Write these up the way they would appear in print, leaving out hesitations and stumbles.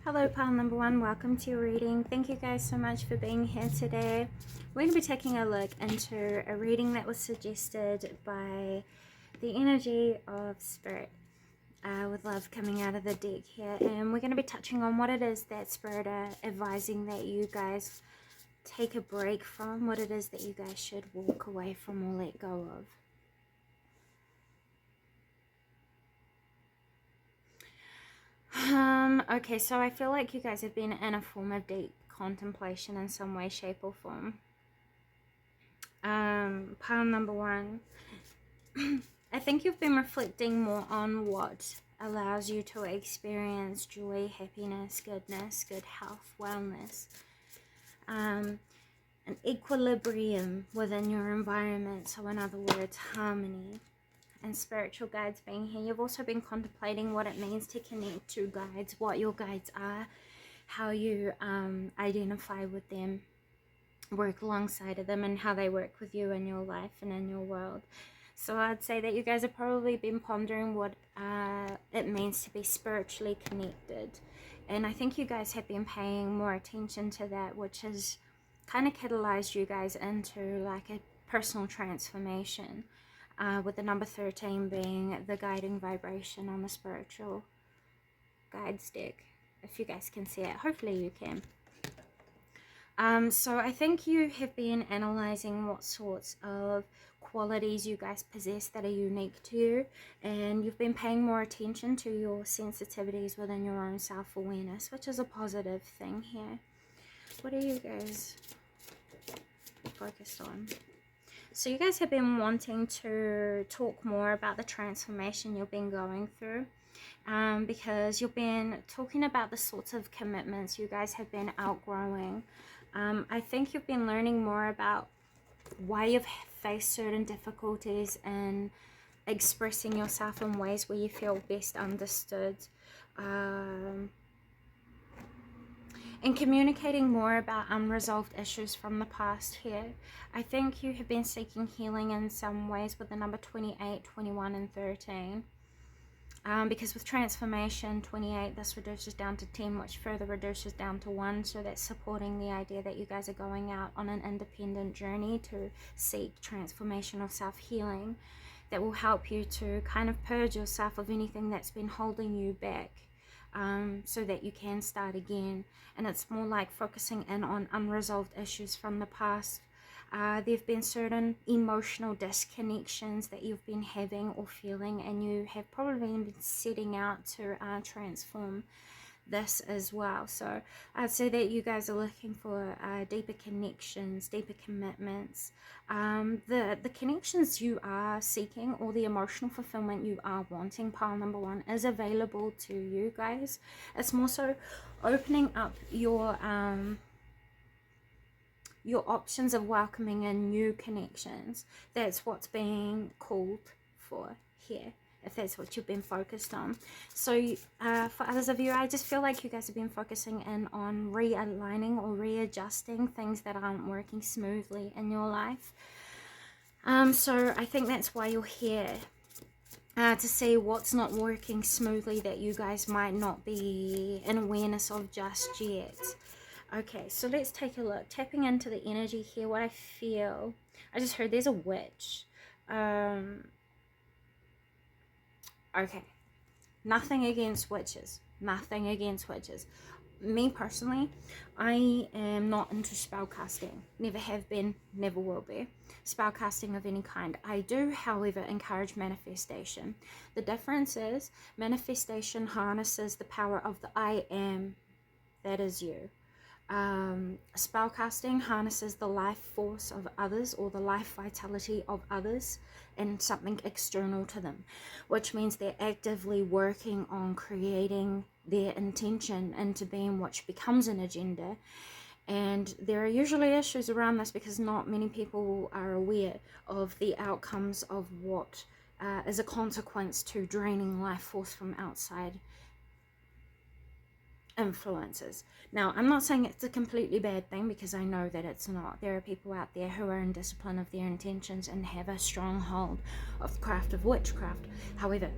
Hello, pile number one. Welcome to your reading. Thank you guys so much for being here today. We're going to be taking a look into a reading that was suggested by the energy of spirit, with love coming out of the deck here. And we're going to be touching on what it is that spirit are advising that you guys take a break from, what it is that you guys should walk away from or let go of. Okay, so I feel like you guys have been in a form of deep contemplation in some way, shape, or form. Pile number one, I think you've been reflecting more on what allows you to experience joy, happiness, goodness, good health, wellness, an equilibrium within your environment. So in other words, harmony. And spiritual guides being here. You've also been contemplating what it means to connect to guides, what your guides are, how you identify with them, work alongside of them, and how they work with you in your life and in your world. So I'd say that you guys have probably been pondering what it means to be spiritually connected. And I think you guys have been paying more attention to that, which has kind of catalyzed you guys into like a personal transformation. With the number 13 being the guiding vibration on the spiritual guides deck. If you guys can see it, hopefully you can. So I think you have been analyzing what sorts of qualities you guys possess that are unique to you, and you've been paying more attention to your sensitivities within your own self-awareness, which is a positive thing here. What are you guys focused on? So you guys have been wanting to talk more about the transformation you've been going through, because you've been talking about the sorts of commitments you guys have been outgrowing. I think you've been learning more about why you've faced certain difficulties and expressing yourself in ways where you feel best understood. And communicating more about unresolved issues from the past here. I think you have been seeking healing in some ways with the number 28, 21, and 13. Because with transformation, 28, this reduces down to 10, which further reduces down to 1. So that's supporting the idea that you guys are going out on an independent journey to seek transformational self-healing that will help you to kind of purge yourself of anything that's been holding you back. So that you can start again. And it's more like focusing in on unresolved issues from the past. There have been certain emotional disconnections that you've been having or feeling, and you have probably been setting out to transform this as well. So I'd say that you guys are looking for deeper connections, deeper commitments. The connections you are seeking, or the emotional fulfillment you are wanting, pile number one, is available to you guys. It's more so opening up your options of welcoming in new connections. That's what's being called for here, if that's what you've been focused on. So for others of you, I just feel like you guys have been focusing in on realigning or readjusting things that aren't working smoothly in your life. So I think that's why you're here, to see what's not working smoothly that you guys might not be in awareness of just yet. Okay, so let's take a look. Tapping into the energy here, what I feel, I just heard there's a witch. Okay, nothing against witches, nothing against witches. Me personally, I am not into spellcasting, never have been, never will be. Spellcasting of any kind. I do, however, encourage manifestation. The difference is manifestation harnesses the power of the I am, that is you. Spellcasting harnesses the life force of others, or the life vitality of others, and something external to them, which means they're actively working on creating their intention into being, which becomes an agenda. And there are usually issues around this because not many people are aware of the outcomes of what is a consequence to draining life force from outside influences. Now, I'm not saying it's a completely bad thing, because I know that it's not. There are people out there who are in discipline of their intentions and have a strong hold of the craft of witchcraft. However,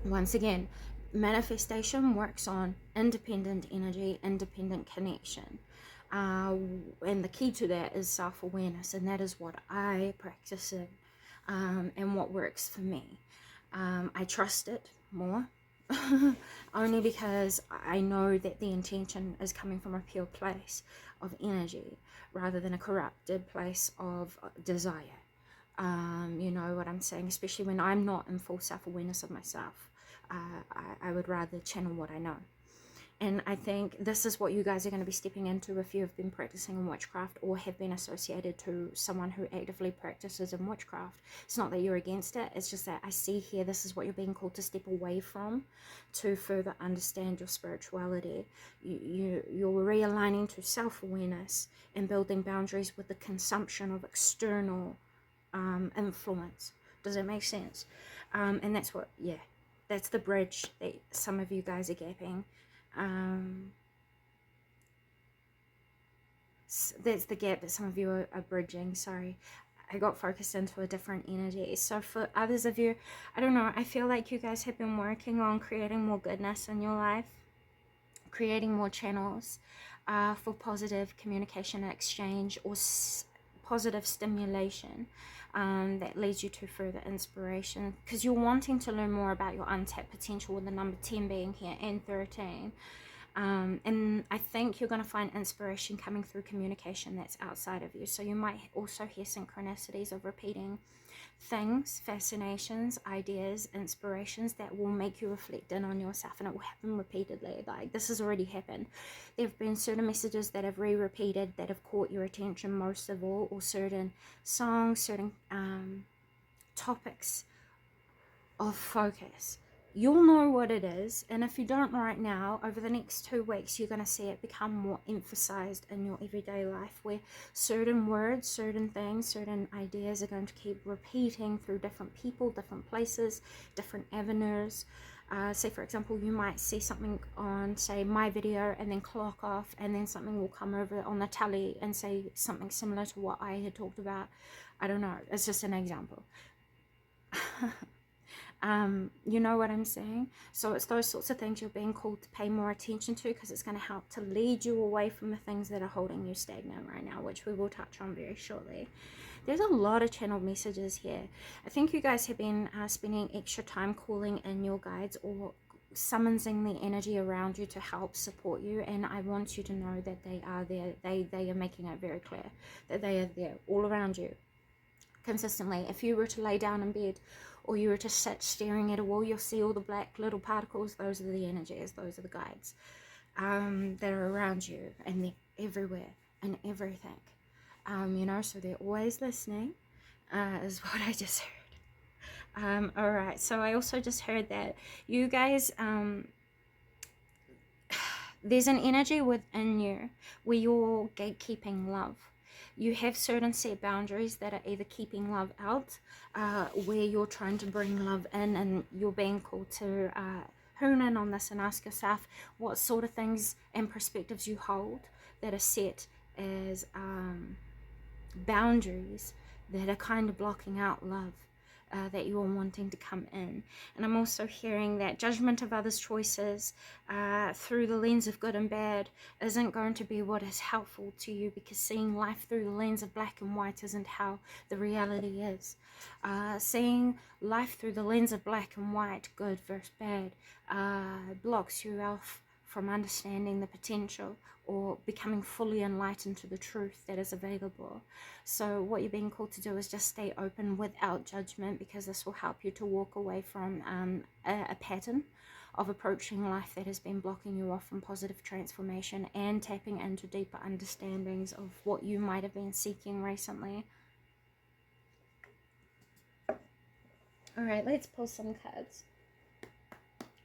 once again, manifestation works on independent energy, independent connection. And the key to that is self-awareness, and that is what I practice in, and what works for me. I trust it more only because I know that the intention is coming from a pure place of energy rather than a corrupted place of desire. You know what I'm saying? Especially when I'm not in full self-awareness of myself. I would rather channel what I know. And I think this is what you guys are going to be stepping into if you have been practicing in witchcraft or have been associated to someone who actively practices in witchcraft. It's not that you're against it. It's just that I see here this is what you're being called to step away from to further understand your spirituality. You're realigning to self-awareness and building boundaries with the consumption of external influence. Does that make sense? And that's what, yeah, that's the bridge that some of you guys are gapping. That's the gap that some of you are bridging. Sorry, I got focused into a different energy. So for others of you, I don't know, I feel like you guys have been working on creating more goodness in your life, creating more channels for positive communication and exchange, or positive stimulation that leads you to further inspiration, because you're wanting to learn more about your untapped potential, with the number 10 being here and 13. And I think you're going to find inspiration coming through communication that's outside of you. So you might also hear synchronicities of repeating things, fascinations, ideas, inspirations that will make you reflect in on yourself, and it will happen repeatedly. Like, this has already happened. There have been certain messages that have repeated that have caught your attention most of all, or certain songs, certain topics of focus. You'll know what it is, and if you don't right now, over the next 2 weeks you're going to see it become more emphasized in your everyday life, where certain words, certain things, certain ideas are going to keep repeating through different people, different places, different avenues. Say for example, you might see something on, say, my video, and then clock off, and then something will come over on the tally and say something similar to what I had talked about. I don't know, it's just an example. You know what I'm saying? So it's those sorts of things you're being called to pay more attention to, because it's going to help to lead you away from the things that are holding you stagnant right now, which we will touch on very shortly. There's a lot of channeled messages here. I think you guys have been spending extra time calling in your guides or summoning the energy around you to help support you, and I want you to know that they are there. They are making it very clear that they are there all around you consistently. If you were to lay down in bed, or you were to sit staring at a wall, you'll see all the black little particles. Those are the energies, those are the guides that are around you, and they're everywhere and everything. You know, so they're always listening, is what I just heard. Alright, so I also just heard that you guys, there's an energy within you where you're gatekeeping love. You have certain set boundaries that are either keeping love out, where you're trying to bring love in, and you're being called to hone in on this and ask yourself what sort of things and perspectives you hold that are set as boundaries that are kind of blocking out love that you're wanting to come in. And I'm also hearing that judgment of others' choices through the lens of good and bad isn't going to be what is helpful to you, because seeing life through the lens of black and white isn't how the reality is. Seeing life through the lens of black and white, good versus bad, blocks you off from understanding the potential or becoming fully enlightened to the truth that is available. So what you're being called to do is just stay open without judgment, because this will help you to walk away from a pattern of approaching life that has been blocking you off from positive transformation and tapping into deeper understandings of what you might have been seeking recently. Alright, let's pull some cards.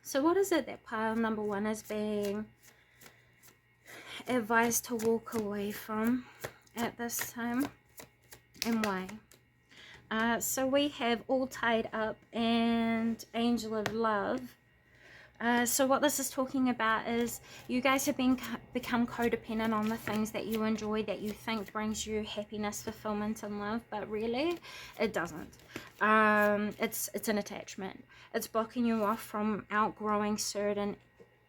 So what is it that pile number 1 is being advised to walk away from at this time, and why? So we have All Tied Up and Angel of Love. So what this is talking about is you guys have become codependent on the things that you enjoy, that you think brings you happiness, fulfillment, and love, but really it doesn't. It's an attachment. It's blocking you off from outgrowing certain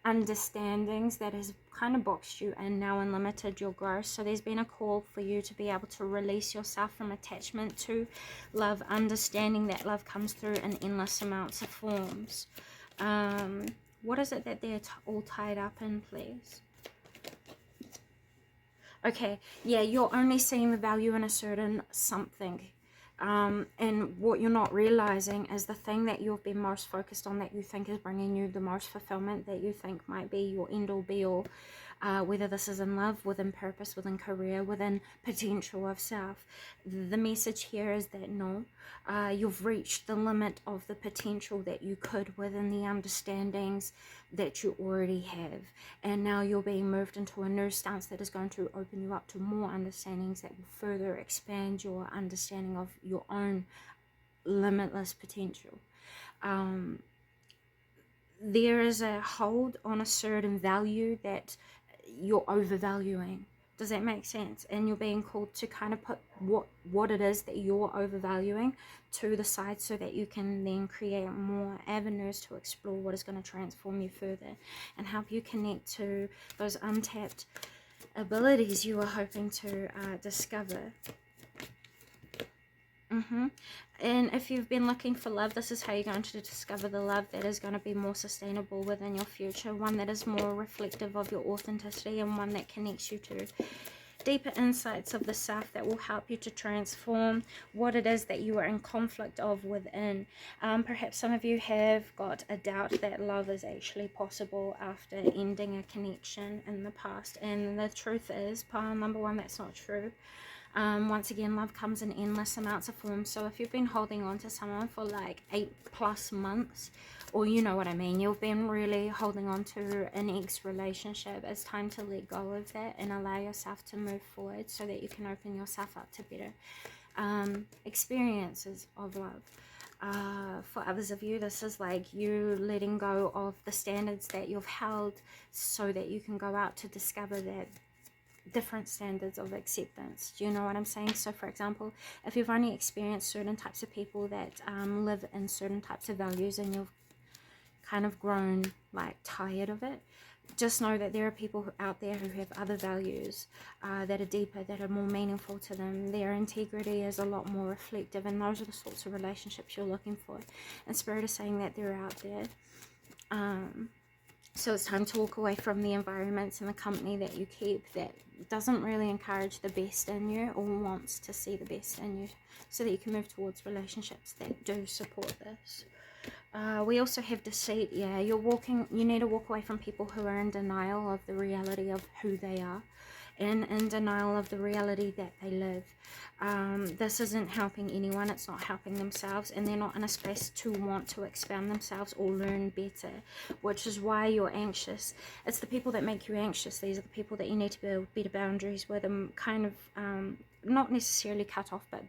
understandings that has kind of boxed you in now and limited your growth. So there's been a call for you to be able to release yourself from attachment to love, understanding that love comes through in endless amounts of forms. What is it that they're all tied up in, please? Okay, yeah, you're only seeing the value in a certain something. And what you're not realizing is the thing that you've been most focused on, that you think is bringing you the most fulfillment, that you think might be your end all be all, whether this is in love, within purpose, within career, within potential of self. The message here is that no, you've reached the limit of the potential that you could within the understandings that you already have, and now you're being moved into a new stance that is going to open you up to more understandings that will further expand your understanding of your own limitless potential. There is a hold on a certain value that you're overvaluing. Does that make sense? And you're being called to kind of put what it is that you're overvaluing to the side, so that you can then create more avenues to explore what is going to transform you further and help you connect to those untapped abilities you were hoping to discover. And if you've been looking for love, this is how you're going to discover the love that is going to be more sustainable within your future, one that is more reflective of your authenticity, and one that connects you to deeper insights of the self that will help you to transform what it is that you are in conflict of within. Perhaps some of you have got a doubt that love is actually possible after ending a connection in the past, and the truth is, pile number one, that's not true. Once again, love comes in endless amounts of forms. So if you've been holding on to someone for like 8+ months, or you know what I mean, you've been really holding on to an ex relationship, it's time to let go of that and allow yourself to move forward, so that you can open yourself up to better experiences of love. For others of you, this is like you letting go of the standards that you've held, so that you can go out to discover that different standards of acceptance. Do you know what I'm saying? So for example, if you've only experienced certain types of people that live in certain types of values, and you've kind of grown like tired of it, just know that there are people out there who have other values that are deeper, that are more meaningful to them. Their integrity is a lot more reflective, and those are the sorts of relationships you're looking for. And Spirit is saying that they're out there. So it's time to walk away from the environments and the company that you keep that doesn't really encourage the best in you, or wants to see the best in you, so that you can move towards relationships that do support this. We also have deceit. Yeah, you need to walk away from people who are in denial of the reality of who they are, and in denial of the reality that they live. This isn't helping anyone, it's not helping themselves, and they're not in a space to want to expand themselves or learn better, which is why you're anxious. It's the people that make you anxious. These are the people that you need to build better boundaries with, and kind of not necessarily cut off, but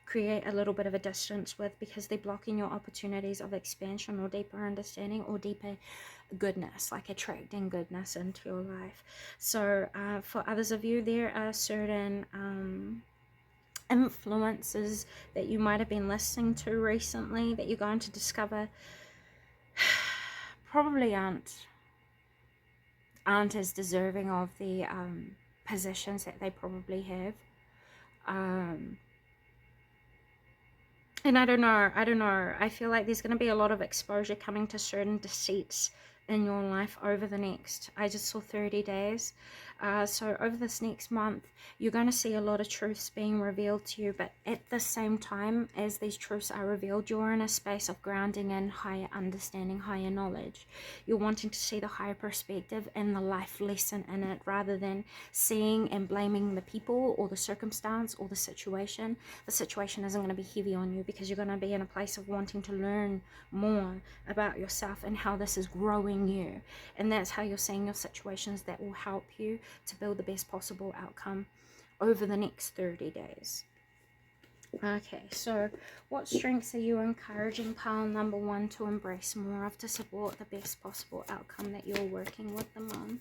create a little bit of a distance with, because they're blocking your opportunities of expansion or deeper understanding or deeper goodness, like attracting goodness into your life. So for others of you, there are certain influences that you might have been listening to recently that you're going to discover probably aren't as deserving of the positions that they probably have. And I don't know, I feel like there's going to be a lot of exposure coming to certain deceits in your life over the next, I just saw 30 days. So over this next month, you're going to see a lot of truths being revealed to you, but at the same time as these truths are revealed, you're in a space of grounding in higher understanding, higher knowledge. You're wanting to see the higher perspective and the life lesson in it, rather than seeing and blaming the people or the circumstance or the situation. The situation isn't going to be heavy on you, because you're going to be in a place of wanting to learn more about yourself and how this is growing you. And that's how you're seeing your situations that will help you to build the best possible outcome over the next 30 days. Okay, so what strengths are you encouraging pile number 1 to embrace more of to support the best possible outcome that you're working with them on?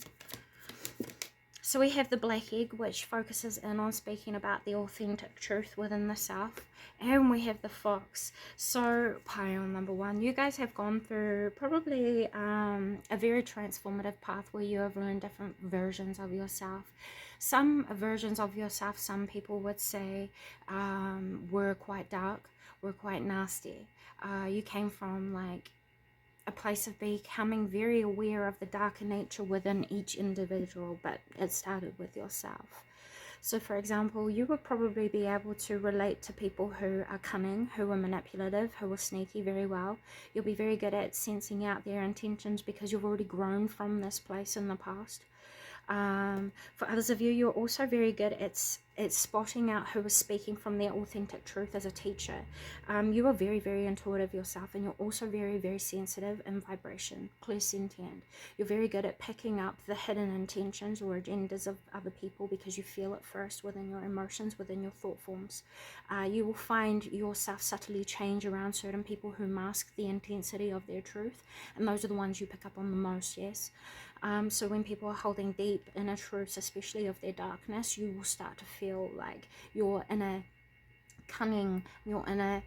So we have the black egg, which focuses in on speaking about the authentic truth within the self. And we have the fox. So pile number 1, you guys have gone through probably a very transformative path where you have learned different versions of yourself. Some versions of yourself, some people would say, were quite dark, were quite nasty. You came from like a place of becoming very aware of the darker nature within each individual, but it started with yourself. So for example, you would probably be able to relate to people who are cunning, who are manipulative, who are sneaky very well. You'll be very good at sensing out their intentions because you've already grown from this place in the past. For others of you, you're also very good at spotting out who is speaking from their authentic truth as a teacher. You are very, very intuitive yourself, and you're also very, very sensitive in vibration, clairsentient. You're very good at picking up the hidden intentions or agendas of other people because you feel it first within your emotions, within your thought forms. You will find yourself subtly change around certain people who mask the intensity of their truth, and those are the ones you pick up on the most, yes? So when people are holding deep inner truths, especially of their darkness, you will start to feel like your inner cunning, your inner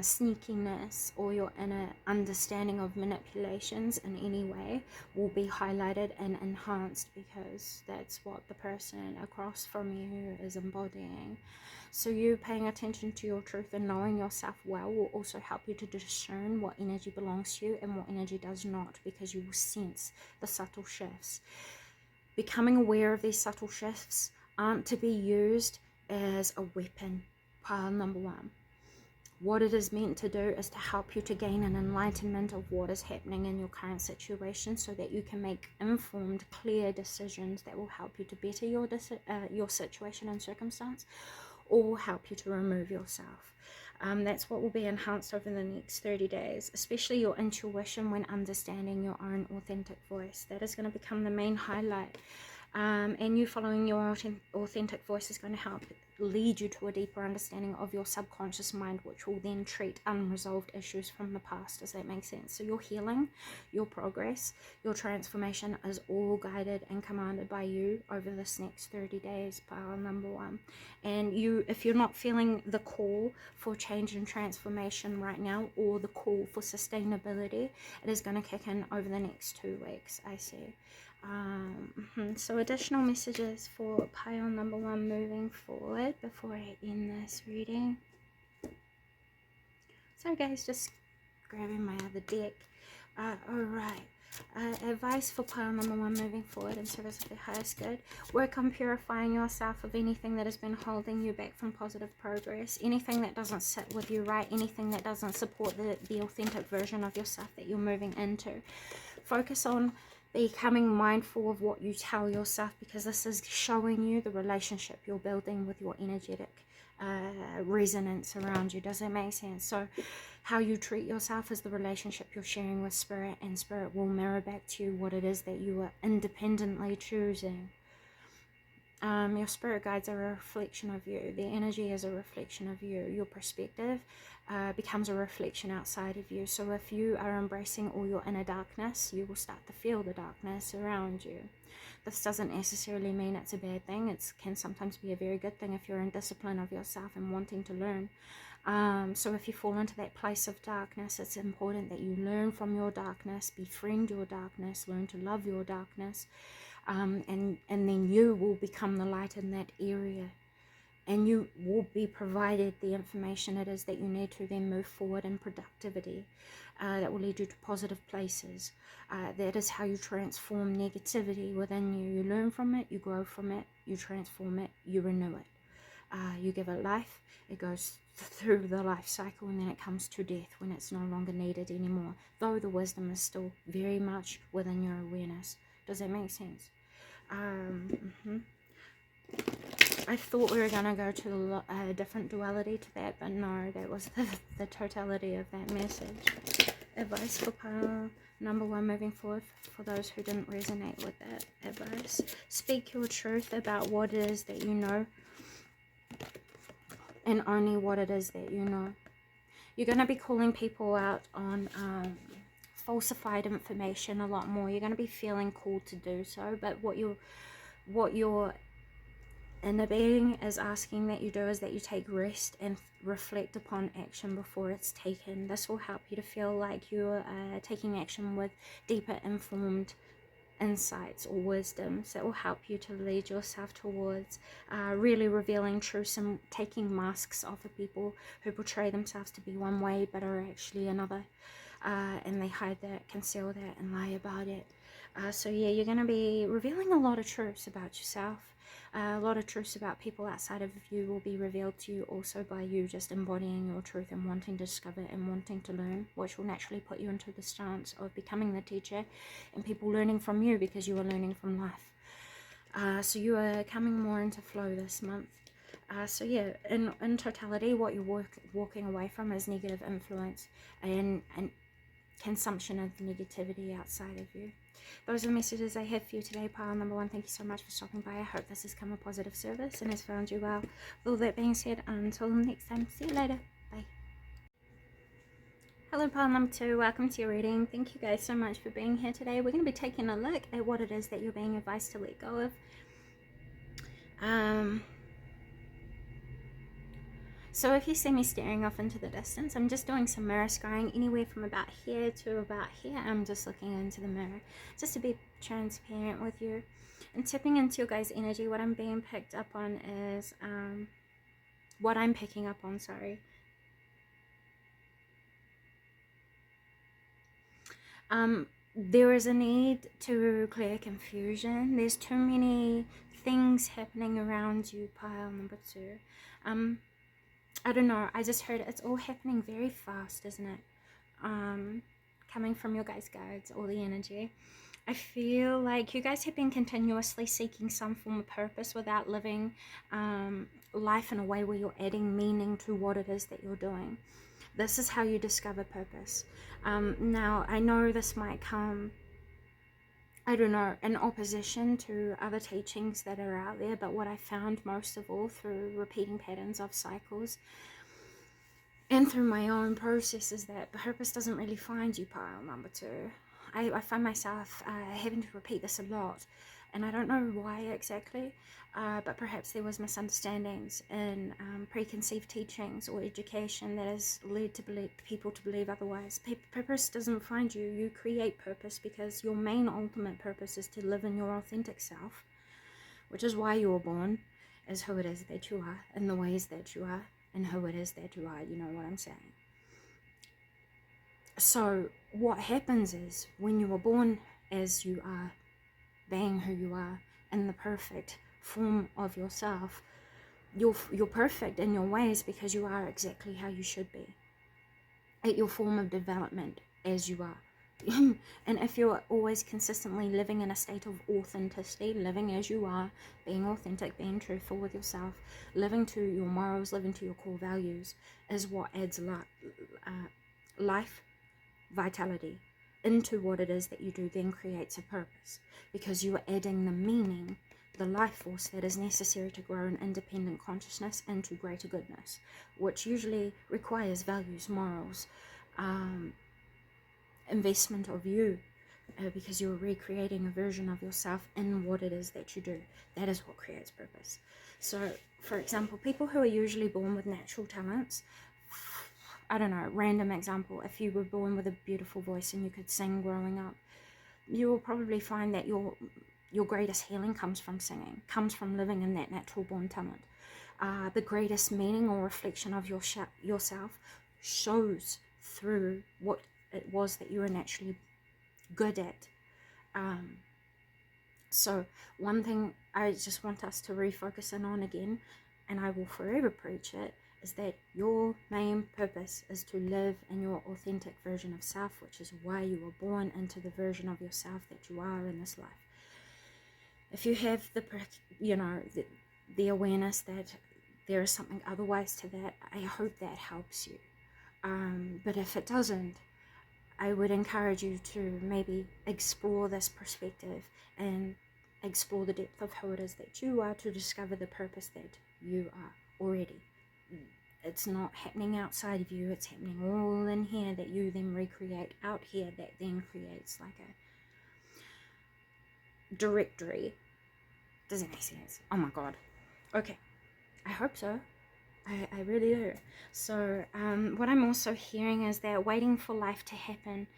sneakiness, or your inner understanding of manipulations in any way will be highlighted and enhanced, because that's what the person across from you is embodying. So you paying attention to your truth and knowing yourself well will also help you to discern what energy belongs to you and what energy does not, because you will sense the subtle shifts. Becoming aware of these subtle shifts aren't to be used as a weapon. Pile number 1. What it is meant to do is to help you to gain an enlightenment of what is happening in your current situation, so that you can make informed, clear decisions that will help you to better your situation and circumstance, or will help you to remove yourself. That's what will be enhanced over the next 30 days, especially your intuition when understanding your own authentic voice. That is going to become the main highlight. And you following your authentic voice is going to help lead you to a deeper understanding of your subconscious mind, which will then treat unresolved issues from the past. Does that make sense? So your healing, your progress, your transformation is all guided and commanded by you over this next 30 days, pile number 1. And you, if you're not feeling the call for change and transformation right now, or the call for sustainability, it is going to kick in over the next 2 weeks, I see. So additional messages for pile number 1 moving forward before I end this reading. So guys, just grabbing my other deck. Alright. Advice for pile number 1 moving forward in service of the highest good. Work on purifying yourself of anything that has been holding you back from positive progress, anything that doesn't sit with you right, anything that doesn't support the authentic version of yourself that you're moving into. Focus on becoming mindful of what you tell yourself, because this is showing you the relationship you're building with your energetic resonance around you. Does that make sense? So how you treat yourself is the relationship you're sharing with spirit, and spirit will mirror back to you what it is that you are independently choosing. Your spirit guides are a reflection of you. The energy is a reflection of you. Your perspective becomes a reflection outside of you. So if you are embracing all your inner darkness, you will start to feel the darkness around you. This doesn't necessarily mean it's a bad thing. It can sometimes be a very good thing if you're in discipline of yourself and wanting to learn. So if you fall into that place of darkness, it's important that you learn from your darkness, befriend your darkness, learn to love your darkness, and then you will become the light in that area, and you will be provided the information it is that you need to then move forward in productivity that will lead you to positive places. That is how you transform negativity within you. You learn from it, you grow from it, you transform it, you renew it. You give it life, it goes through the life cycle, and then it comes to death when it's no longer needed anymore, though the wisdom is still very much within your awareness. Does that make sense? I thought we were going to go to a different duality to that, but no, that was the totality of that message. Advice for pile number 1 moving forward, for those who didn't resonate with that advice. Speak your truth about what it is that you know and only what it is that you know. You're going to be calling people out on falsified information a lot more. You're going to be feeling called to do so, but what your inner being is asking that you do is that you take rest and reflect upon action before it's taken. This will help you to feel like you're taking action with deeper informed insights or wisdoms that will help you to lead yourself towards really revealing truths and taking masks off of people who portray themselves to be one way but are actually another, and they hide that, conceal that, and lie about it. So yeah, you're going to be revealing a lot of truths about yourself. A lot of truths about people outside of you will be revealed to you also by you just embodying your truth and wanting to discover and wanting to learn, which will naturally put you into the stance of becoming the teacher and people learning from you because you are learning from life. So you are coming more into flow this month. So yeah, in totality, what you're walking away from is negative influence and consumption of negativity outside of you. Those are the messages I have for you today, pile number 1. Thank you so much for stopping by. I hope this has come a positive service and has found you well. With all that being said, until next time, see you later. Bye. Hello, pile number 2. Welcome to your reading. Thank you guys so much for being here today. We're going to be taking a look at what it is that you're being advised to let go of. So if you see me staring off into the distance, I'm just doing some mirror scrying anywhere from about here to about here. I'm just looking into the mirror just to be transparent with you and tipping into your guys' energy. What I'm being picked up on is what I'm picking up on, sorry. There is a need to clear confusion. There's too many things happening around you, pile number 2. I don't know, I just heard it's all happening very fast, isn't it? Coming from your guys' guides, all the energy. I feel like you guys have been continuously seeking some form of purpose without living life in a way where you're adding meaning to what it is that you're doing. This is how you discover purpose. Now, I know this might come, I don't know, in opposition to other teachings that are out there, but what I found most of all through repeating patterns of cycles and through my own process is that purpose doesn't really find you, pile number 2. I find myself having to repeat this a lot, and I don't know why exactly, but perhaps there was misunderstandings in preconceived teachings or education that has led to people to believe otherwise. Purpose doesn't find you. You create purpose because your main ultimate purpose is to live in your authentic self, which is why you were born, is who it is that you are, in the ways that you are, and who it is that you are. You know what I'm saying? So what happens is when you are born as you are, being who you are in the perfect form of yourself, you're perfect in your ways because you are exactly how you should be at your form of development as you are. And if you're always consistently living in a state of authenticity, living as you are, being authentic, being truthful with yourself, living to your morals, living to your core values, is what adds life, vitality into what it is that you do, then creates a purpose, because you are adding the meaning, the life force that is necessary to grow an independent consciousness into greater goodness, which usually requires values, morals, investment of you, because you're recreating a version of yourself in what it is that you do. That is what creates purpose. So, for example, people who are usually born with natural talents, I don't know, random example, if you were born with a beautiful voice and you could sing growing up, you will probably find that your greatest healing comes from singing, comes from living in that natural born talent. The greatest meaning or reflection of yourself shows through what it was that you were naturally good at. So one thing I just want us to refocus in on again, and I will forever preach it, is that your main purpose is to live in your authentic version of self, which is why you were born into the version of yourself that you are in this life. If you have the awareness that there is something otherwise to that, I hope that helps you. But if it doesn't, I would encourage you to maybe explore this perspective and explore the depth of who it is that you are, to discover the purpose that you are already it's not happening outside of you, it's happening all in here, that you then recreate out here, that then creates like a directory. Does it make sense? Oh my god. Okay, I hope so. I really do. So what I'm also hearing is that waiting for life to happen.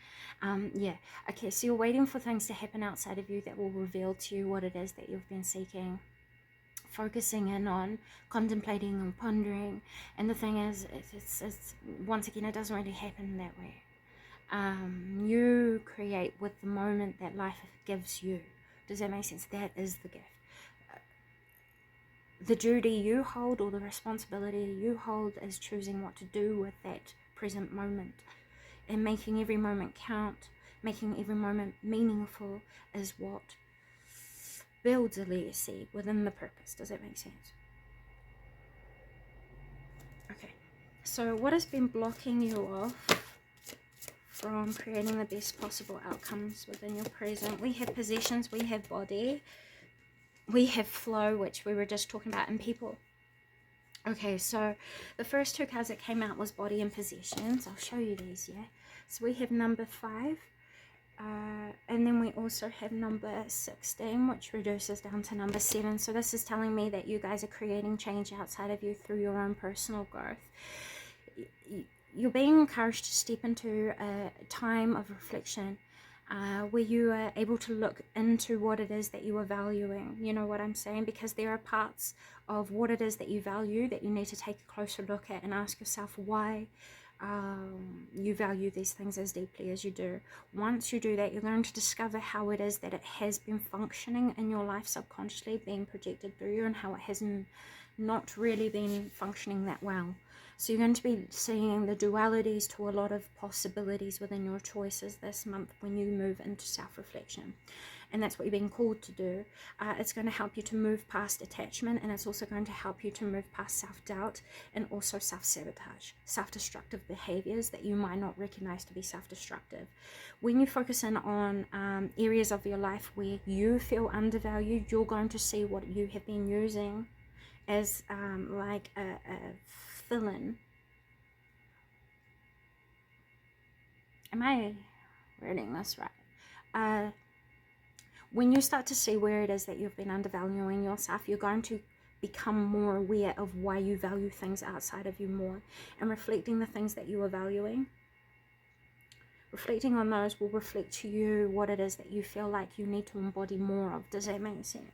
Yeah, okay, so you're waiting for things to happen outside of you that will reveal to you what it is that you've been seeking, focusing in on, contemplating and pondering. And the thing is, it's once again, it doesn't really happen that way. You create with the moment that life gives you. Does that make sense? That is the gift. The duty you hold, or the responsibility you hold, is choosing what to do with that present moment, and making every moment count, making every moment meaningful, is what builds a legacy within the purpose. Does that make sense? Okay, so what has been blocking you off from creating the best possible outcomes within your present? We have possessions, we have body, we have flow, which we were just talking about, in people. Okay, so the first two cards that came out was body and possessions. I'll show you these, yeah? So we have number 5, and then we also have number 16, which reduces down to number 7. So this is telling me that you guys are creating change outside of you through your own personal growth. You're being encouraged to step into a time of reflection, where you are able to look into what it is that you are valuing. You know what I'm saying? Because there are parts of what it is that you value that you need to take a closer look at and ask yourself why you value these things as deeply as you do. Once you do that, you're going to discover how it is that it has been functioning in your life subconsciously, being projected through you, and how it has not really been functioning that well. So you're going to be seeing the dualities to a lot of possibilities within your choices this month when you move into self-reflection. And that's what you're being called to do. It's going to help you to move past attachment, and it's also going to help you to move past self-doubt and also self-sabotage, self-destructive behaviors that you might not recognize to be self-destructive. When you focus in on areas of your life where you feel undervalued, you're going to see what you have been using as like a fill-in. Am I reading this right? When you start to see where it is that you've been undervaluing yourself, you're going to become more aware of why you value things outside of you more, and reflecting the things that you are valuing. Reflecting on those will reflect to you what it is that you feel like you need to embody more of. Does that make sense?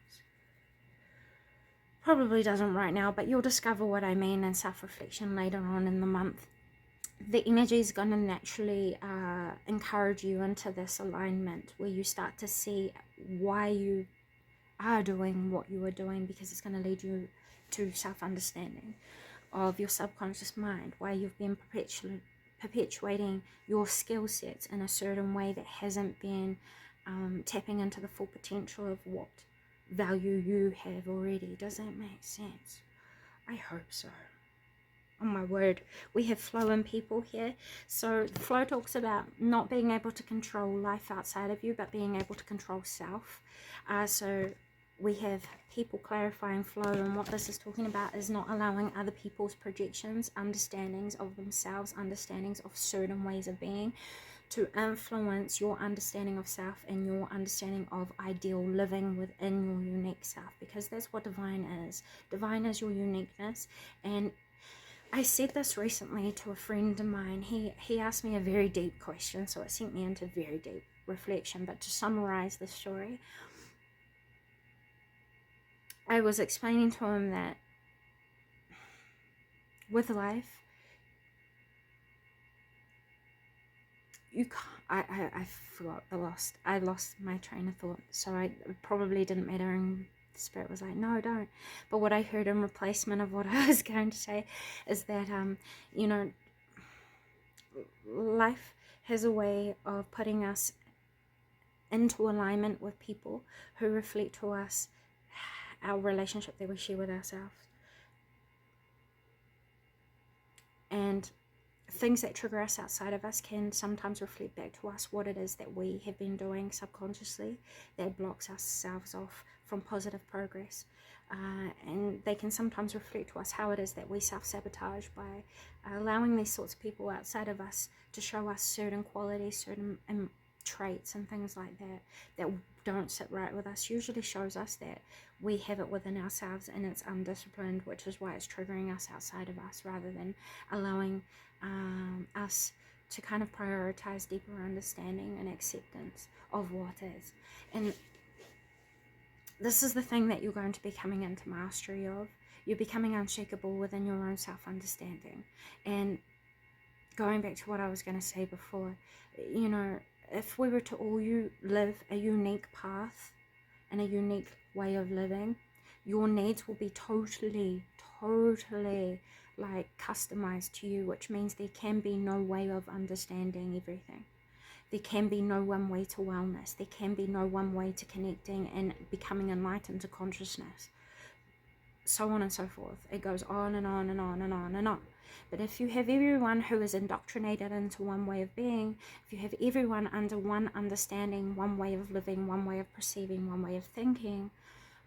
Probably doesn't right now, but you'll discover what I mean in self-reflection later on in the month. The energy is going to naturally encourage you into this alignment where you start to see why you are doing what you are doing, because it's going to lead you to self-understanding of your subconscious mind, why you've been perpetuating your skill sets in a certain way that hasn't been tapping into the full potential of what value you have already. Does that make sense? I hope so. Oh my word, we have flow in people here. So flow talks about not being able to control life outside of you, but being able to control self. So we have people clarifying flow, and what this is talking about is not allowing other people's projections, understandings of themselves, understandings of certain ways of being, to influence your understanding of self and your understanding of ideal living within your unique self, because that's what divine is. Divine is your uniqueness. And I said this recently to a friend of mine. He asked me a very deep question, so it sent me into very deep reflection. But to summarize the story, I was explaining to him that with life, you can't, I forgot I lost my train of thought, so it probably didn't matter, and the spirit was like, no, don't. But what I heard in replacement of what I was going to say is that you know, life has a way of putting us into alignment with people who reflect to us our relationship that we share with ourselves, and things that trigger us outside of us can sometimes reflect back to us what it is that we have been doing subconsciously that blocks ourselves off from positive progress. and they can sometimes reflect to us how it is that we self-sabotage by allowing these sorts of people outside of us to show us certain qualities, certain traits and things like that that don't sit right with us. Usually shows us that we have it within ourselves and it's undisciplined, which is why it's triggering us outside of us, rather than allowing us to kind of prioritize deeper understanding and acceptance of what is. And this is the thing that you're going to be coming into mastery of. You're becoming unshakable within your own self-understanding. And going back to what I was going to say before, you know, if we were to all live a unique path and a unique way of living, your needs will be totally like customized to you, which means there can be no way of understanding everything. There can be no one way to wellness. There can be no one way to connecting and becoming enlightened to consciousness. So on and so forth. It goes on and on and on and on and on. But if you have everyone who is indoctrinated into one way of being, if you have everyone under one understanding, one way of living, one way of perceiving, one way of thinking,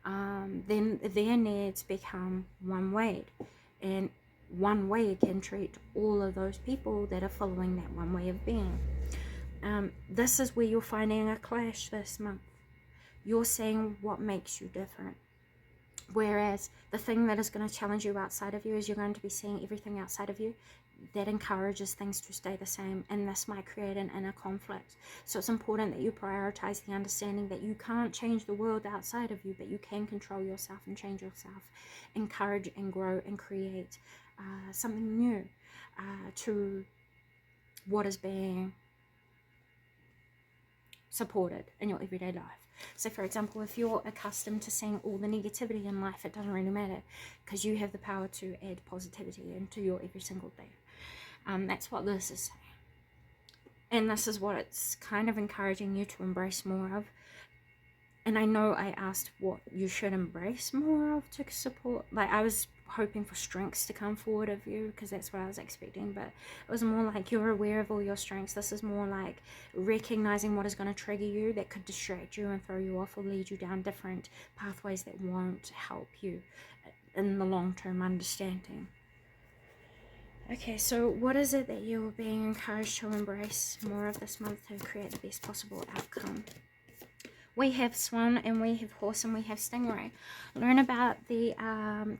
then their needs become one way. And one way can treat all of those people that are following that one way of being. This is where you're finding a clash this month. You're saying what makes you different. Whereas the thing that is going to challenge you outside of you is you're going to be seeing everything outside of you that encourages things to stay the same, and this might create an inner conflict. So it's important that you prioritize the understanding that you can't change the world outside of you, but you can control yourself and change yourself, encourage and grow and create something new to what is being supported in your everyday life. So for example, if you're accustomed to seeing all the negativity in life, it doesn't really matter, because you have the power to add positivity into your every single day. That's what this is saying. And this is what it's kind of encouraging you to embrace more of. And I know I asked what you should embrace more of to support. Like, I was hoping for strengths to come forward of you, because that's what I was expecting, but it was more like you're aware of all your strengths. This is more like recognizing what is going to trigger you that could distract you and throw you off or lead you down different pathways that won't help you in the long-term understanding. Okay, so what is it that you're being encouraged to embrace more of this month to create the best possible outcome? We have swan and we have horse and we have stingray. Learn about the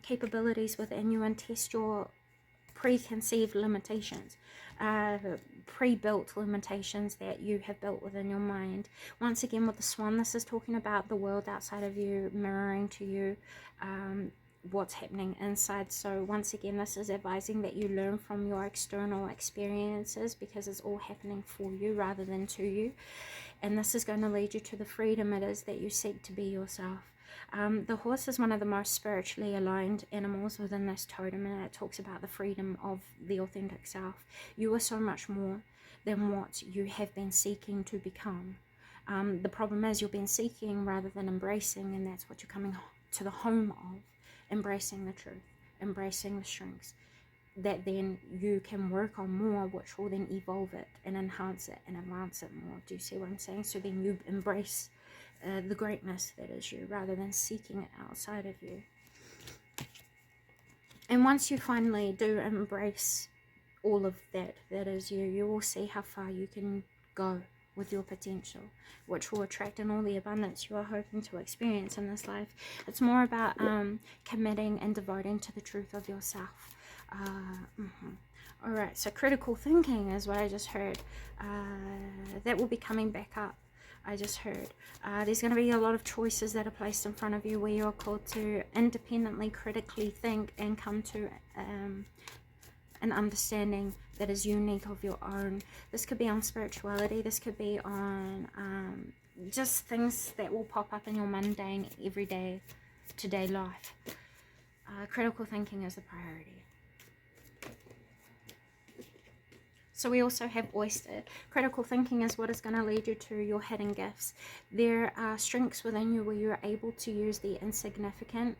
capabilities within you and test your preconceived limitations, pre-built limitations that you have built within your mind. Once again, with the swan, this is talking about the world outside of you mirroring to you what's happening inside. So once again, this is advising that you learn from your external experiences, because it's all happening for you rather than to you. And this is going to lead you to the freedom it is that you seek to be yourself. The horse is one of the most spiritually aligned animals within this totem, and it talks about the freedom of the authentic self. You are so much more than what you have been seeking to become. The problem is you've been seeking rather than embracing, and that's what you're coming to the home of. Embracing the truth, embracing the strengths that then you can work on more, which will then evolve it and enhance it and advance it more. Do you see what I'm saying? So then you embrace the greatness that is you, rather than seeking it outside of you. And once you finally do embrace all of that is you, you will see how far you can go with your potential, which will attract in all the abundance you are hoping to experience in this life. It's more about committing and devoting to the truth of yourself. Alright, so critical thinking is what I just heard. That will be coming back up. I just heard there's going to be a lot of choices that are placed in front of you where you're called to independently, critically think and come to an understanding that is unique of your own. This could be on spirituality, this could be on just things that will pop up in your mundane, everyday, today life. Critical thinking is the priority. So we also have oyster. Critical thinking is what is going to lead you to your hidden gifts. There are strengths within you where you're able to use the insignificant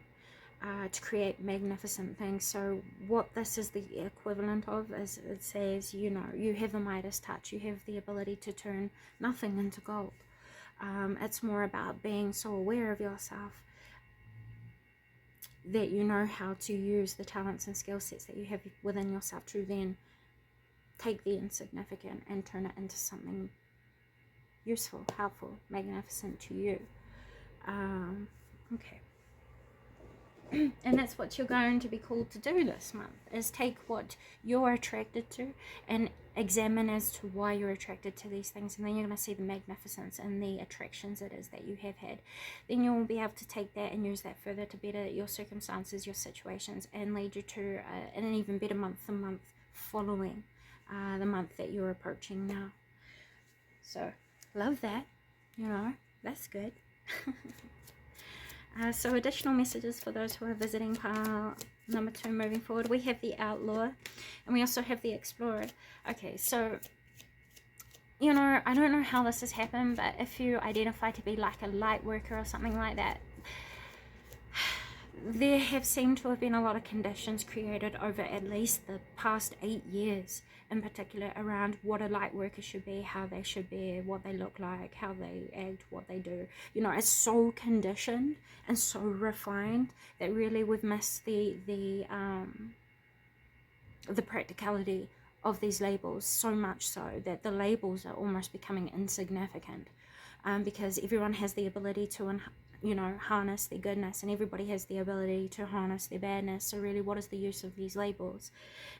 to create magnificent things. So what this is the equivalent of is, it says, you know, you have the Midas touch. You have the ability to turn nothing into gold. It's more about being so aware of yourself that you know how to use the talents and skill sets that you have within yourself to then take the insignificant and turn it into something useful, helpful, magnificent to you. Okay. And that's what you're going to be called to do this month, is take what you're attracted to and examine as to why you're attracted to these things, and then you're going to see the magnificence and the attractions it is that you have had. Then you'll be able to take that and use that further to better your circumstances, your situations, and lead you to an even better month, the month following the month that you're approaching now. So love that, you know, that's good. So additional messages for those who are visiting pile number 2 moving forward. We have the Outlaw, and we also have the Explorer. Okay, so, you know, I don't know how this has happened, but if you identify to be like a light worker or something like that, there have seemed to have been a lot of conditions created over at least the past 8 years in particular around what a light worker should be, how they should be, what they look like, how they act, what they do. You know, it's so conditioned and so refined that really we've missed the practicality of these labels, so much so that the labels are almost becoming insignificant, because everyone has the ability to you know, harness their goodness, and everybody has the ability to harness their badness. So really, what is the use of these labels?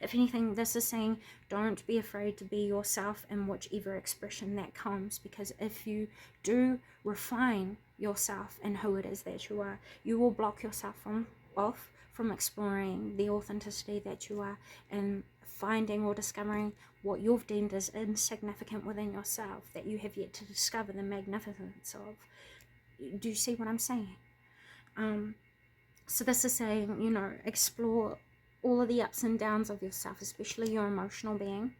If anything, this is saying don't be afraid to be yourself in whichever expression that comes, because if you do refine yourself and who it is that you are, you will block yourself from exploring the authenticity that you are and finding or discovering what you've deemed as insignificant within yourself that you have yet to discover the magnificence of. Do you see what I'm saying? So this is saying, you know, explore all of the ups and downs of yourself, especially your emotional being.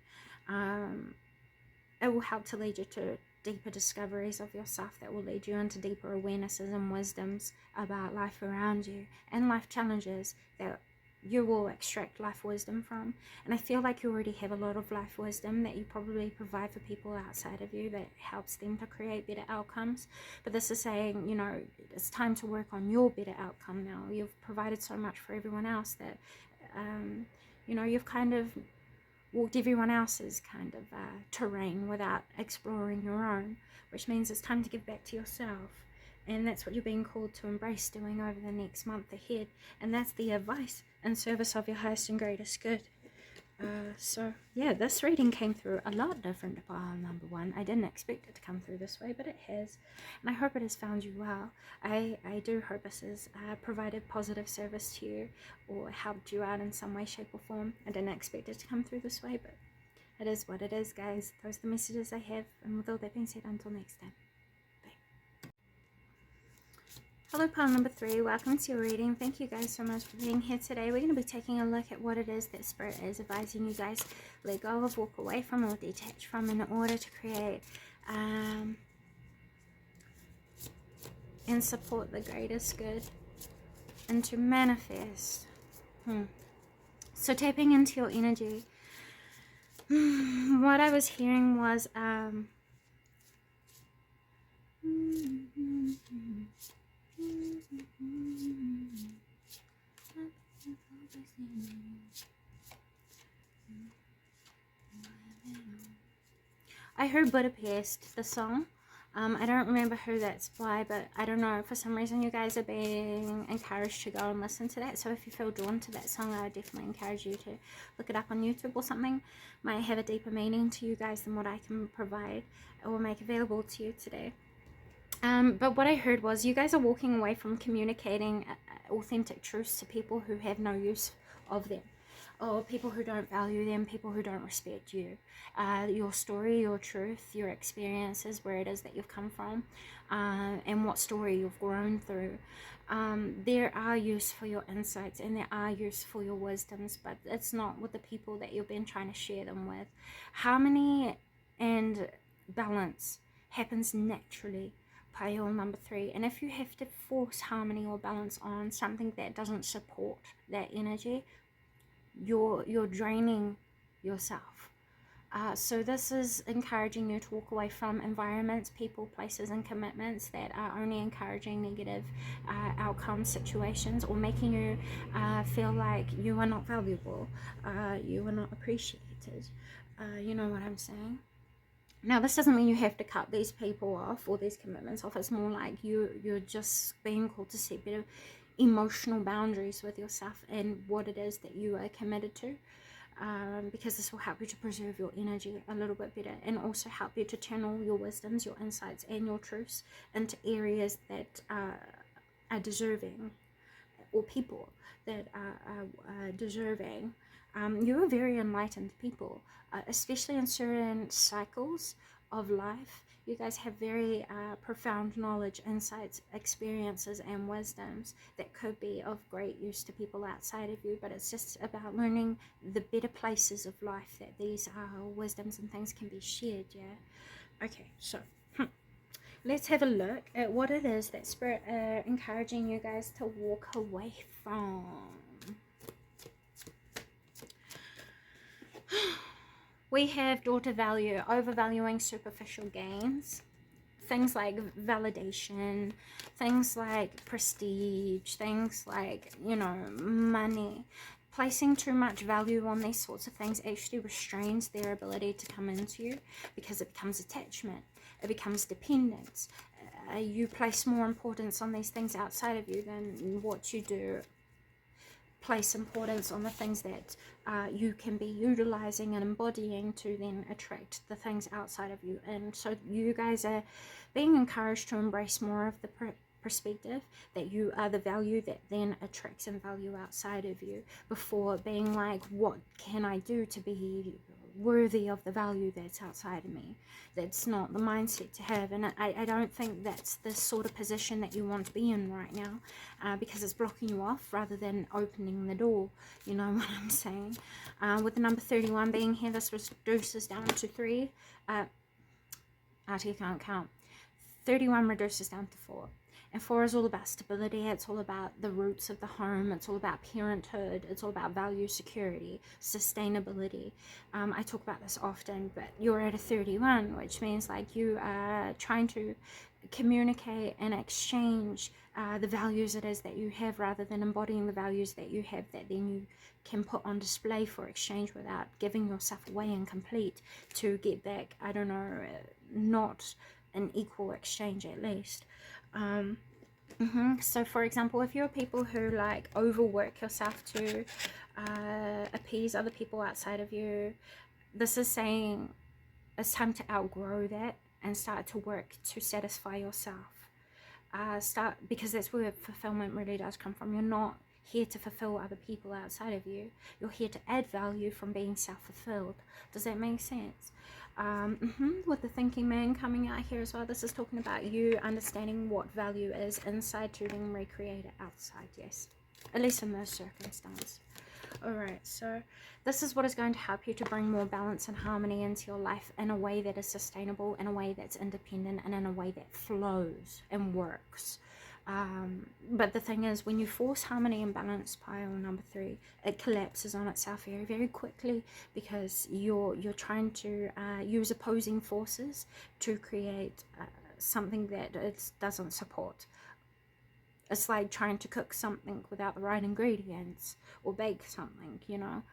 It will help to lead you to deeper discoveries of yourself that will lead you into deeper awarenesses and wisdoms about life around you and life challenges that you will extract life wisdom from. And I feel like you already have a lot of life wisdom that you probably provide for people outside of you that helps them to create better outcomes. But this is saying, you know, it's time to work on your better outcome now. You've provided so much for everyone else that, you know, you've kind of walked everyone else's kind of terrain without exploring your own, which means it's time to give back to yourself. And that's what you're being called to embrace doing over the next month ahead. And that's the advice in service of your highest and greatest good. So, yeah, this reading came through a lot different to pile number 1. I didn't expect it to come through this way, but it has. And I hope it has found you well. I do hope this has provided positive service to you or helped you out in some way, shape, or form. I didn't expect it to come through this way, but it is what it is, guys. Those are the messages I have. And with all that being said, until next time. Hello, pile number 3. Welcome to your reading. Thank you guys so much for being here today. We're going to be taking a look at what it is that Spirit is advising you guys let go of, walk away from, or detach from in order to create and support the greatest good and to manifest. So tapping into your energy. What I was hearing was I heard Budapest, the song. I don't remember who that's by, but I don't know. For some reason, you guys are being encouraged to go and listen to that. So if you feel drawn to that song, I would definitely encourage you to look it up on YouTube or something. Might have a deeper meaning to you guys than what I can provide or make available to you today. But what I heard was you guys are walking away from communicating authentic truths to people who have no use of them, or people who don't value them, people who don't respect you, your story, your truth, your experiences, where it is that you've come from, and what story you've grown through. There are use for your insights and there are use for your wisdoms, but it's not with the people that you've been trying to share them with. Harmony and balance happens naturally. Pile number 3, and if you have to force harmony or balance on something that doesn't support that energy, you're draining yourself. So this is encouraging you to walk away from environments, people, places, and commitments that are only encouraging negative outcome situations, or making you feel like you are not valuable, you are not appreciated. You know what I'm saying? Now, this doesn't mean you have to cut these people off or these commitments off. It's more like you're just being called to set better emotional boundaries with yourself and what it is that you are committed to. Because this will help you to preserve your energy a little bit better, and also help you to channel your wisdoms, your insights, and your truths into areas that are deserving, or people that are deserving. You are very enlightened people, especially in certain cycles of life. You guys have very profound knowledge, insights, experiences, and wisdoms that could be of great use to people outside of you, but it's just about learning the better places of life that these wisdoms and things can be shared, yeah? Okay, so let's have a look at what it is that Spirit are encouraging you guys to walk away from. We have daughter value, overvaluing superficial gains. Things like validation, things like prestige, things like, you know, money. Placing too much value on these sorts of things actually restrains their ability to come into you, because it becomes attachment, it becomes dependence. You place more importance on these things outside of you than what you do place importance on the things that you can be utilizing and embodying to then attract the things outside of you. And so you guys are being encouraged to embrace more of the perspective that you are the value that then attracts and value outside of you, before being like, what can I do to be worthy of the value that's outside of me? That's not the mindset to have, and I don't think that's the sort of position that you want to be in right now, because it's blocking you off rather than opening the door. You know what I'm saying? With the number 31 being here, this reduces down to 3. Artie can't count. 31 reduces down to 4. And 4 is all about stability. It's all about the roots of the home. It's all about parenthood. It's all about value, security, sustainability. I talk about this often, but you're at a 31, which means like you are trying to communicate and exchange the values it is that you have, rather than embodying the values that you have that then you can put on display for exchange without giving yourself away incomplete to get back, I don't know, not an equal exchange at least. So for example, if you're people who like overwork yourself to appease other people outside of you, this is saying it's time to outgrow that and start to work to satisfy yourself. Because that's where fulfillment really does come from. You're not here to fulfill other people outside of you. You're here to add value from being self-fulfilled. Does that make sense? With the thinking man coming out here as well, this is talking about you understanding what value is inside to then recreate it outside, yes, at least in this circumstance. Alright, so this is what is going to help you to bring more balance and harmony into your life in a way that is sustainable, in a way that's independent, and in a way that flows and works. But the thing is, when you force harmony and balance, pile number 3, it collapses on itself very, very quickly, because you're trying to use opposing forces to create something that it doesn't support. It's like trying to cook something without the right ingredients, or bake something, you know.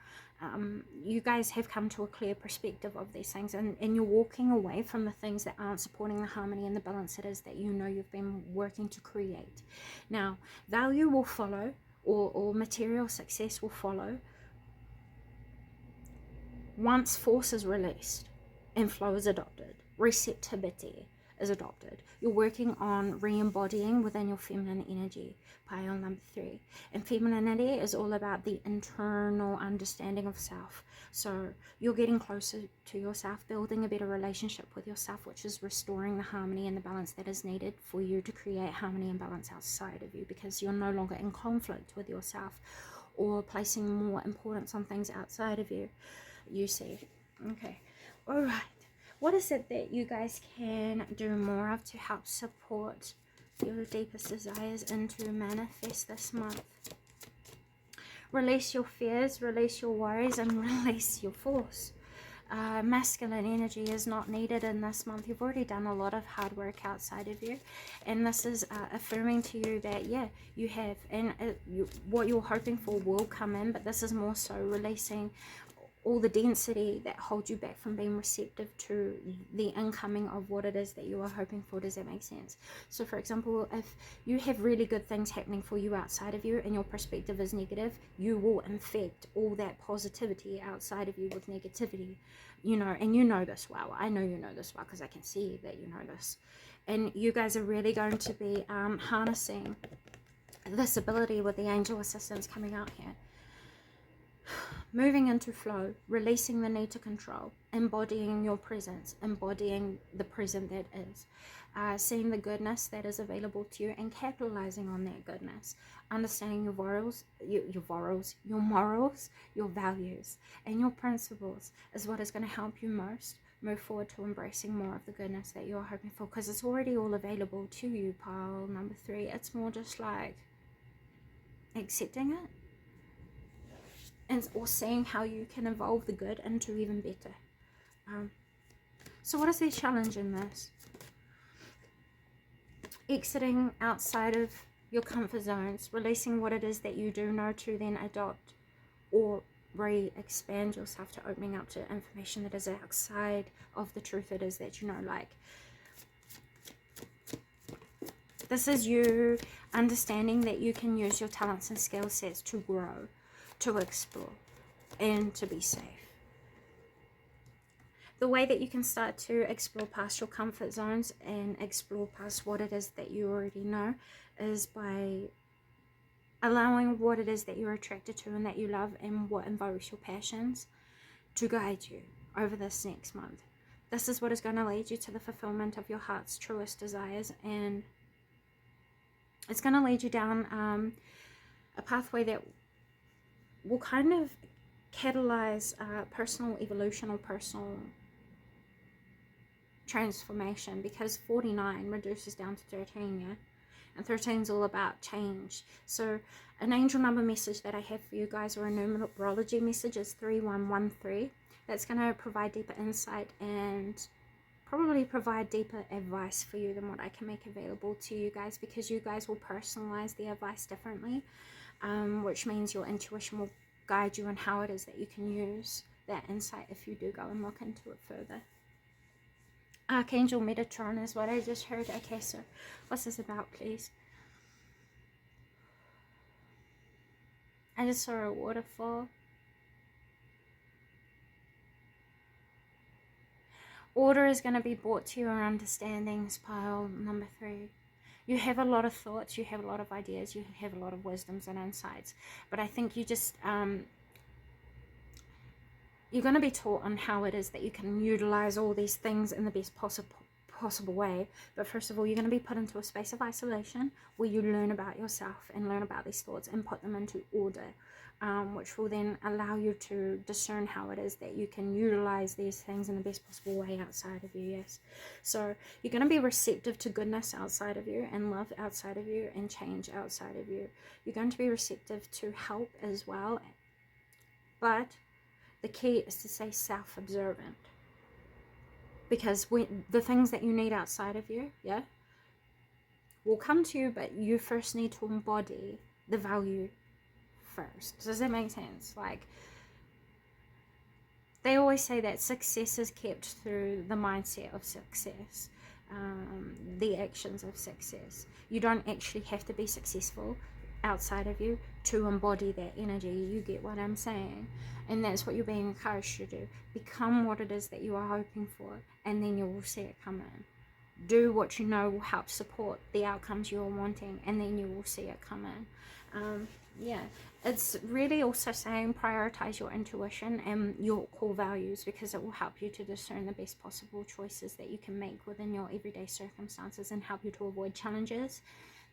You guys have come to a clear perspective of these things, and you're walking away from the things that aren't supporting the harmony and the balance it is that you know you've been working to create. Now, value will follow, or material success will follow, once force is released and flow is adopted, receptivity is adopted. You're working on re-embodying within your feminine energy, pile number 3. And femininity is all about the internal understanding of self. So you're getting closer to yourself, building a better relationship with yourself, which is restoring the harmony and the balance that is needed for you to create harmony and balance outside of you, because you're no longer in conflict with yourself or placing more importance on things outside of you, you see. Okay, all right. What is it that you guys can do more of to help support your deepest desires and to manifest this month? Release your fears, release your worries, and release your force. Masculine energy is not needed in this month. You've already done a lot of hard work outside of you, and this is affirming to you that, yeah, you have, and what you're hoping for will come in, but this is more so releasing all the density that holds you back from being receptive to the incoming of what it is that you are hoping for. Does that make sense? So for example, if you have really good things happening for you outside of you and your perspective is negative, you will infect all that positivity outside of you with negativity, you know, and you know this well. I know you know this well because I can see that you know this. And you guys are really going to be harnessing this ability with the angel assistance coming out here. Moving into flow, releasing the need to control, embodying your presence, embodying the present that is, seeing the goodness that is available to you and capitalizing on that goodness, understanding your morals, your values, and your principles is what is going to help you most move forward to embracing more of the goodness that you're hoping for, because it's already all available to you, pile number 3. It's more just like accepting it, and or seeing how you can evolve the good into even better. So what is the challenge in this? Exiting outside of your comfort zones, releasing what it is that you do know to then adopt or re-expand yourself to opening up to information that is outside of the truth it is that you know. Like, this is you understanding that you can use your talents and skill sets to grow, to explore, and to be safe. The way that you can start to explore past your comfort zones and explore past what it is that you already know is by allowing what it is that you're attracted to and that you love and what invokes your passions to guide you over this next month. This is what is going to lead you to the fulfillment of your heart's truest desires, and it's going to lead you down a pathway that will kind of catalyze personal evolution or personal transformation, because 49 reduces down to 13, yeah? And 13 is all about change. So an angel number message that I have for you guys, or a numerology message, is 3113. That's going to provide deeper insight and probably provide deeper advice for you than what I can make available to you guys, because you guys will personalize the advice differently, which means your intuition will guide you on how it is that you can use that insight if you do go and look into it further. Archangel Metatron is what I just heard. Okay, so what's this about, please? I just saw a waterfall. Order is going to be brought to your understandings, pile number 3. You have a lot of thoughts, you have a lot of ideas, you have a lot of wisdoms and insights, but I think you just you're going to be taught on how it is that you can utilize all these things in the best possible way. But first of all, you're going to be put into a space of isolation where you learn about yourself and learn about these thoughts and put them into order, which will then allow you to discern how it is that you can utilize these things in the best possible way outside of you. Yes, so you're going to be receptive to goodness outside of you and love outside of you and change outside of you. You're going to be receptive to help as well, but the key is to stay self-observant, because when the things that you need outside of you, yeah, will come to you, but you first need to embody the value first. Does that make sense? Like, they always say that success is kept through the mindset of success, the actions of success. You don't actually have to be successful outside of you to embody that energy. You get what I'm saying? And that's what you're being encouraged to do. Become what it is that you are hoping for, and then you will see it come in. Do what you know will help support the outcomes you're wanting, and then you will see it come in. Yeah, it's really also saying prioritize your intuition and your core values, because it will help you to discern the best possible choices that you can make within your everyday circumstances and help you to avoid challenges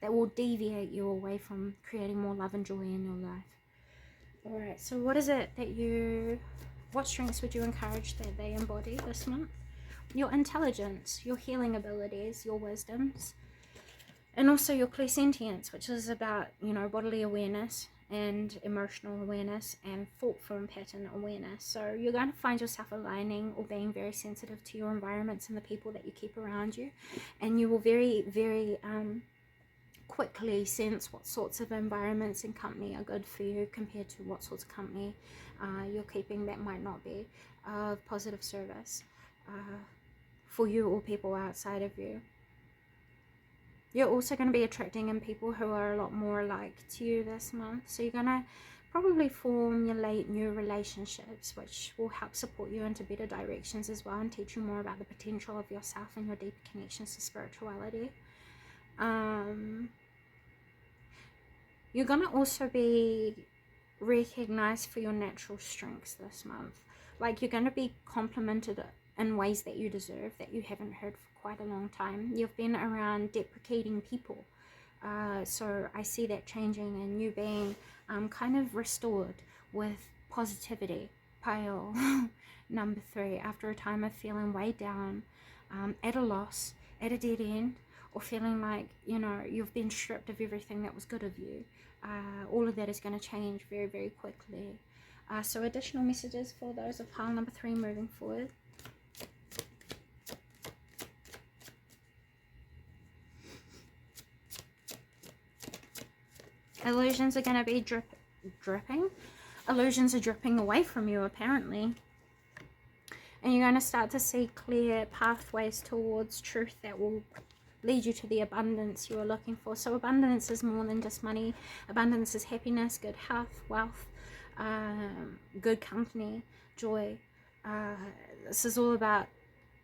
that will deviate you away from creating more love and joy in your life. Alright, so what is it that what strengths would you encourage that they embody this month? Your intelligence, your healing abilities, your wisdoms, and also your clairsentience, which is about, bodily awareness and emotional awareness and thought form pattern awareness. So you're going to find yourself aligning or being very sensitive to your environments and the people that you keep around you, and you will very quickly sense what sorts of environments and company are good for you compared to what sorts of company you're keeping that might not be of positive service for you or people outside of you. You're also going to be attracting in people who are a lot more alike to you this month. So you're going to probably formulate new relationships which will help support you into better directions as well, and teach you more about the potential of yourself and your deeper connections to spirituality. You're going to also be recognized for your natural strengths this month. Like, you're going to be complimented in ways that you deserve, that you haven't heard for quite a long time. You've been around deprecating people, so I see that changing and you being kind of restored with positivity. Pile number 3, after a time of feeling weighed down, at a loss, at a dead end, or feeling like, you know, you've been stripped of everything that was good of you. All of that is going to change very quickly. So additional messages for those of pile number 3 moving forward. Illusions are going to be dripping. Illusions are dripping away from you, apparently. And you're going to start to see clear pathways towards truth that will lead you to the abundance you are looking for. So abundance is more than just money. Abundance is happiness, good health, wealth, good company, joy. This is all about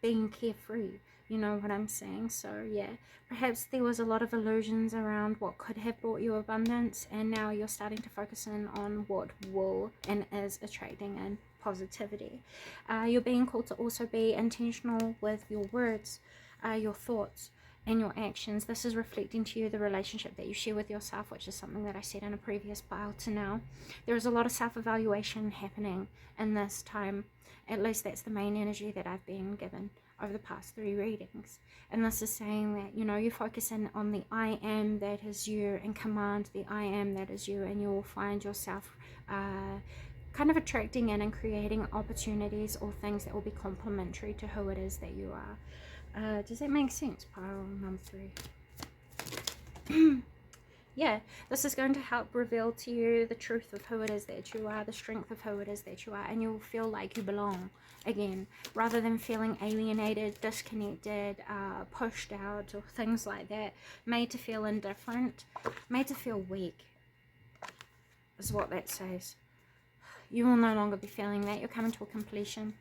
being carefree. You know what I'm saying? So yeah, perhaps there was a lot of illusions around what could have brought you abundance, and now you're starting to focus in on what will and is attracting in positivity. You're being called to also be intentional with your words, your thoughts, and your actions. This is reflecting to you the relationship that you share with yourself, which is something that I said in a previous pile to now. There is a lot of self-evaluation happening in this time. At least that's the main energy that I've been given over the past 3 readings. And this is saying that, you know, you focus in on the I am that is you and command the I am that is you, and you will find yourself kind of attracting in and creating opportunities or things that will be complementary to who it is that you are. Does that make sense, pile number 3? Yeah, this is going to help reveal to you the truth of who it is that you are, the strength of who it is that you are, and you'll feel like you belong again, rather than feeling alienated, disconnected, pushed out, or things like that, made to feel indifferent, made to feel weak, is what that says. You will no longer be feeling that. You're coming to a completion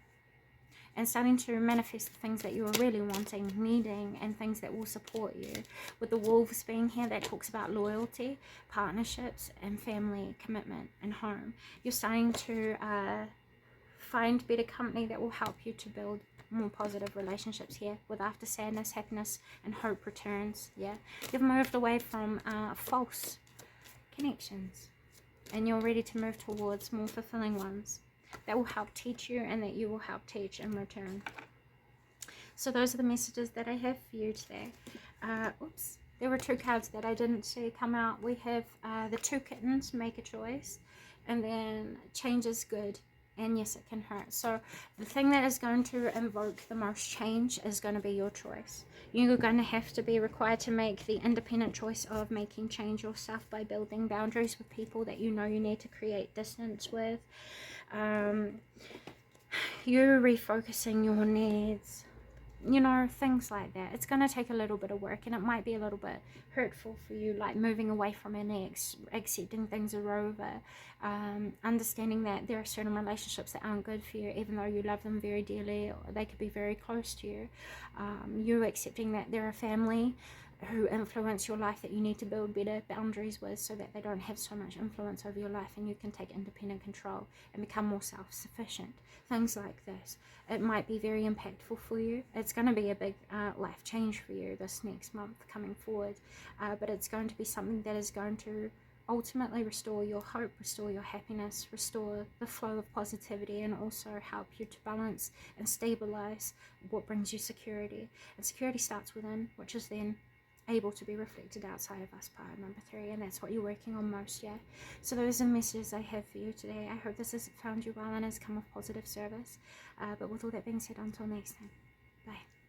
and starting to manifest the things that you're really wanting, needing, and things that will support you. With the wolves being here, that talks about loyalty, partnerships, and family commitment and home. You're starting to find better company that will help you to build more positive relationships here. With after sadness, happiness, and hope returns. Yeah, you've moved away from false connections, and you're ready to move towards more fulfilling ones that will help teach you and that you will help teach in return. So those are the messages that I have for you today. Oops, there were 2 cards that I didn't see come out. We have the 2 kittens, make a choice, and then change is good, and yes, it can hurt. So the thing that is going to invoke the most change is going to be your choice. You're going to have to be required to make the independent choice of making change yourself by building boundaries with people that you know you need to create distance with. You're refocusing your needs, you know, things like that. It's going to take a little bit of work, and it might be a little bit hurtful for you, like moving away from an ex, accepting things are over, understanding that there are certain relationships that aren't good for you, even though you love them very dearly, or they could be very close to you. You accepting that there are family who influence your life that you need to build better boundaries with, so that they don't have so much influence over your life, and you can take independent control and become more self-sufficient. Things like this. It might be very impactful for you. It's going to be a big life change for you this next month coming forward, but it's going to be something that is going to ultimately restore your hope, restore your happiness, restore the flow of positivity, and also help you to balance and stabilize what brings you security. And security starts within, which is then able to be reflected outside of us, part number 3, and that's what you're working on most, yeah? So those are the messages I have for you today. I hope this has found you well and has come of positive service. But with all that being said, until next time, bye.